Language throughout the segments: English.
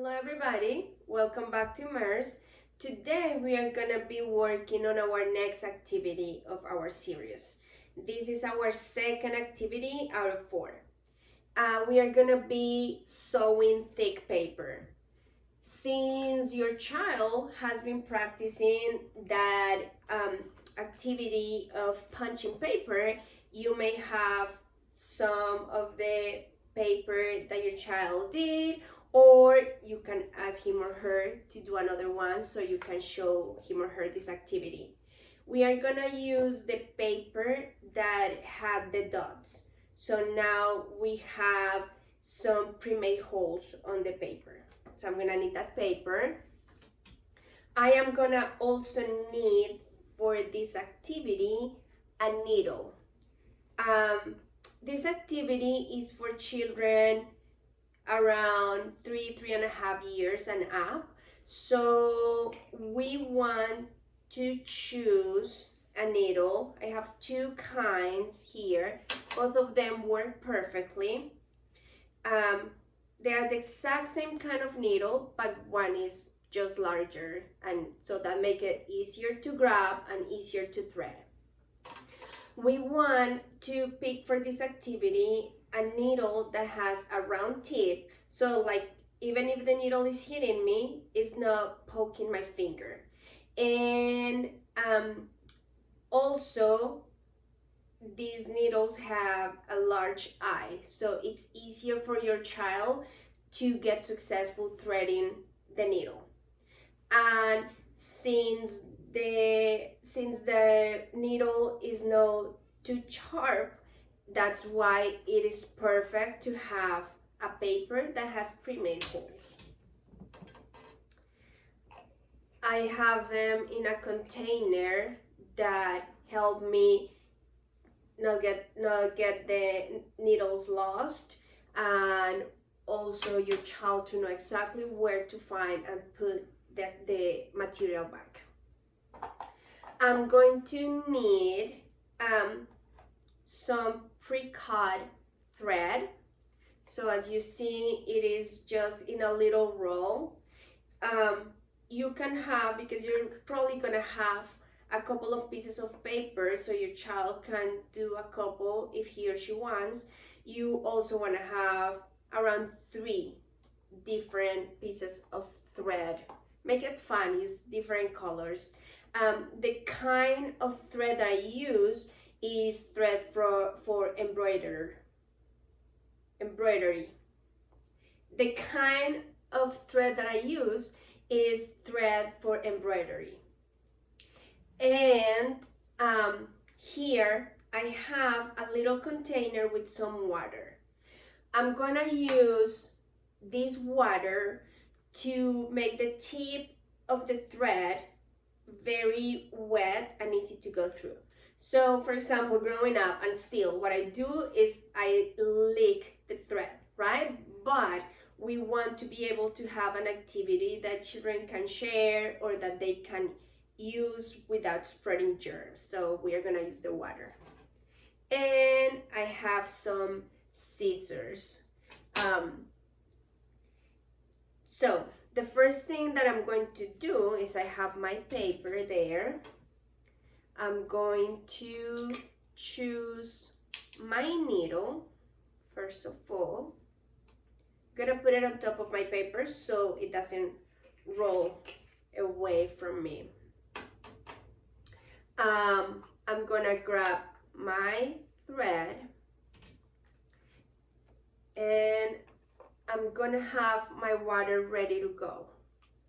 Hello everybody, welcome back to MERS. Today we are gonna be working on our next activity of our series. This is our second activity out of 4. We are gonna be sewing thick paper. Since your child has been practicing that activity of punching paper, you may have some of the paper that your child did, or you can ask him or her to do another one so you can show him or her this activity. We are gonna use the paper that had the dots. So now we have some pre-made holes on the paper. So I'm gonna need that paper. I am gonna also need for this activity a needle. This activity is for children around 3.5 years and up. So we want to choose a needle. I have 2 kinds here. Both of them work perfectly. They are the exact same kind of needle, but one is just larger, and so that make it easier to grab and easier to thread. We want to pick for this activity a needle that has a round tip, so like even if the needle is hitting me, it's not poking my finger. And also these needles have a large eye, so it's easier for your child to get successful threading the needle. And since the needle is not too sharp, that's why it is perfect to have a paper that has pre-made holes. I have them in a container that help me not get the needles lost, and also your child to know exactly where to find and put the material back. I'm going to need some pre-cut thread. So as you see, it is just in a little roll. You can have, because you're probably gonna have a couple of pieces of paper, so your child can do a couple if he or she wants. You also want to have around 3 different pieces of thread. Make it fun, use different colors. The kind of thread I use is thread for embroidery. The kind of thread that I use is thread for embroidery. And here I have a little container with some water. I'm gonna use this water to make the tip of the thread very wet and easy to go through. So for example, growing up and still, what I do is I lick the thread, right? But we want to be able to have an activity that children can share or that they can use without spreading germs. So we are gonna use the water. And I have some scissors. So the first thing that I'm going to do is I have my paper there. I'm going to choose my needle. First of all, I'm gonna put it on top of my paper so it doesn't roll away from me. I'm gonna grab my thread and I'm gonna have my water ready to go,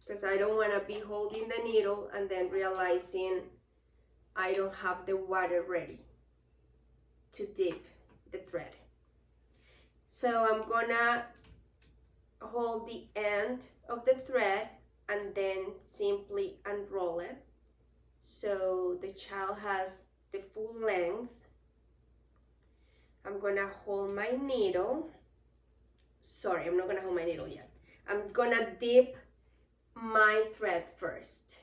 because I don't want to be holding the needle and then realizing I don't have the water ready to dip the thread. So I'm gonna hold the end of the thread and then simply unroll it so the child has the full length. I'm gonna hold my needle. Sorry, I'm not gonna hold my needle yet. I'm gonna dip my thread first.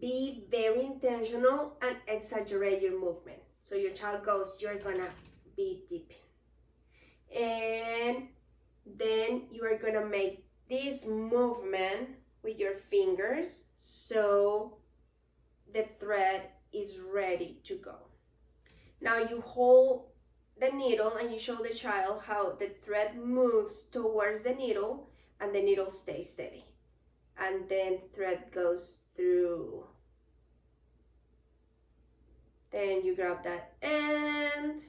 Be very intentional and exaggerate your movement. So your child goes, you're gonna be dipping. And then you are gonna make this movement with your fingers so the thread is ready to go. Now you hold the needle and you show the child how the thread moves towards the needle and the needle stays steady. And then the thread goes through. Then you grab that end,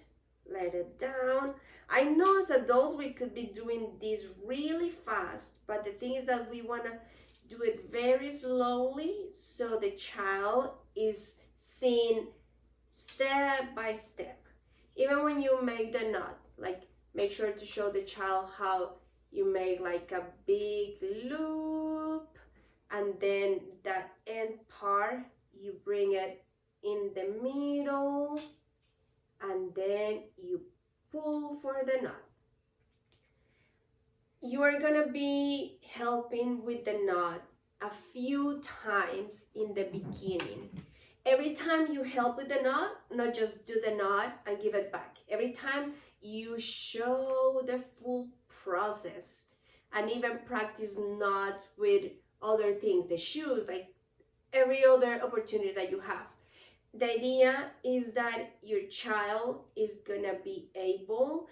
let it down. I know as adults we could be doing this really fast, but the thing is that we want to do it very slowly so the child is seeing step by step. Even when you make the knot, like make sure to show the child how you make like a big loop, and then that end part you bring it in the middle, and then you pull for the knot. You are gonna be helping with the knot a few times in the beginning. Every time you help with the knot, not just do the knot and give it back. Every time you show the full process, and even practice knots with other things, the shoes, like every other opportunity that you have. The idea is that your child is gonna be able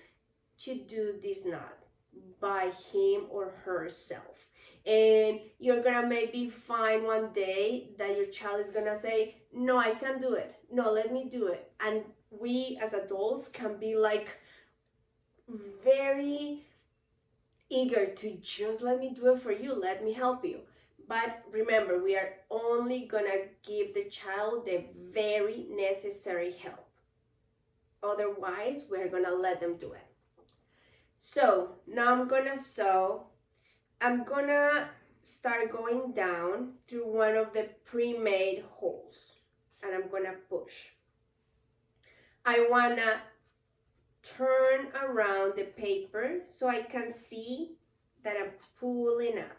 to do this knot by him or herself. And you're gonna maybe find one day that your child is gonna say, no, I can't do it. No, let me do it. And we as adults can be like very eager to just let me do it for you, let me help you. But remember, we are only gonna give the child the very necessary help. Otherwise, we're gonna let them do it. So now I'm gonna sew. I'm gonna start going down through one of the pre-made holes, and I'm gonna push. I wanna turn around the paper so I can see that I'm pulling up.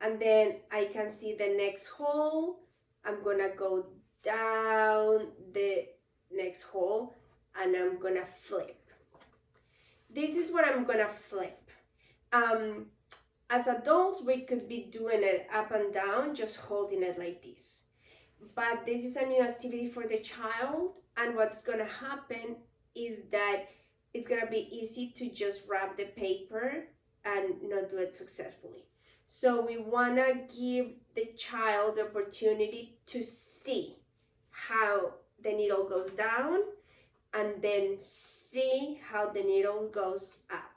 And then I can see the next hole. I'm gonna go down the next hole and I'm gonna flip. This is what I'm gonna flip. As adults, we could be doing it up and down, just holding it like this. But this is a new activity for the child, and what's gonna happen is that it's gonna be easy to just wrap the paper and not do it successfully. So we wanna give the child the opportunity to see how the needle goes down and then see how the needle goes up.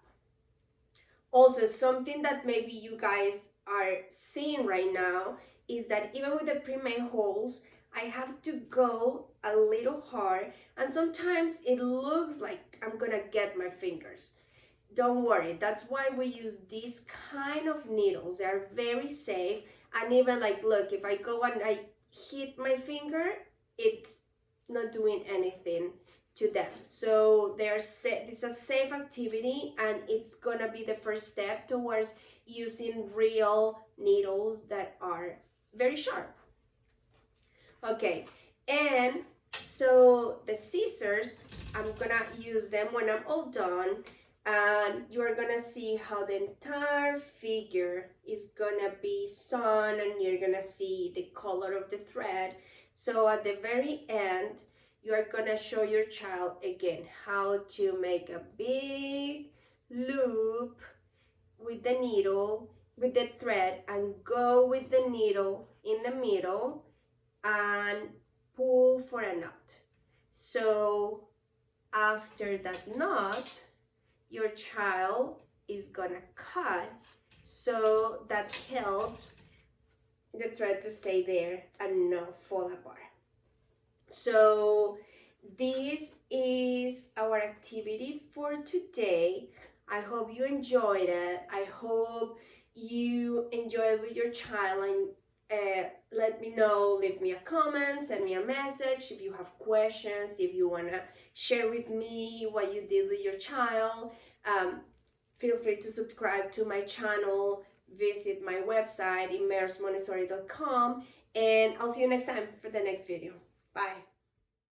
Also, something that maybe you guys are seeing right now is that even with the pre-made holes, I have to go a little hard, and sometimes it looks like I'm gonna get my fingers. Don't worry, that's why we use these kind of needles. They are very safe, and even like, look, if I go and I hit my finger, it's not doing anything to them. So this is a safe activity, and it's gonna be the first step towards using real needles that are very sharp. Okay, and so the scissors, I'm gonna use them when I'm all done, and you're gonna see how the entire figure is gonna be sewn, and you're gonna see the color of the thread. So at the very end, you are gonna show your child again how to make a big loop with the needle, with the thread, and go with the needle in the middle and pull for a knot. So after that knot, your child is gonna cut, so that helps the thread to stay there and not fall apart. So this is our activity for today. I hope you enjoyed it. I hope you enjoy it with your child, and let me know, leave me a comment, send me a message if you have questions, if you want to share with me what you did with your child. Feel free to subscribe to my channel, visit my website immersemontessori.com, and I'll see you next time for the next video. Bye.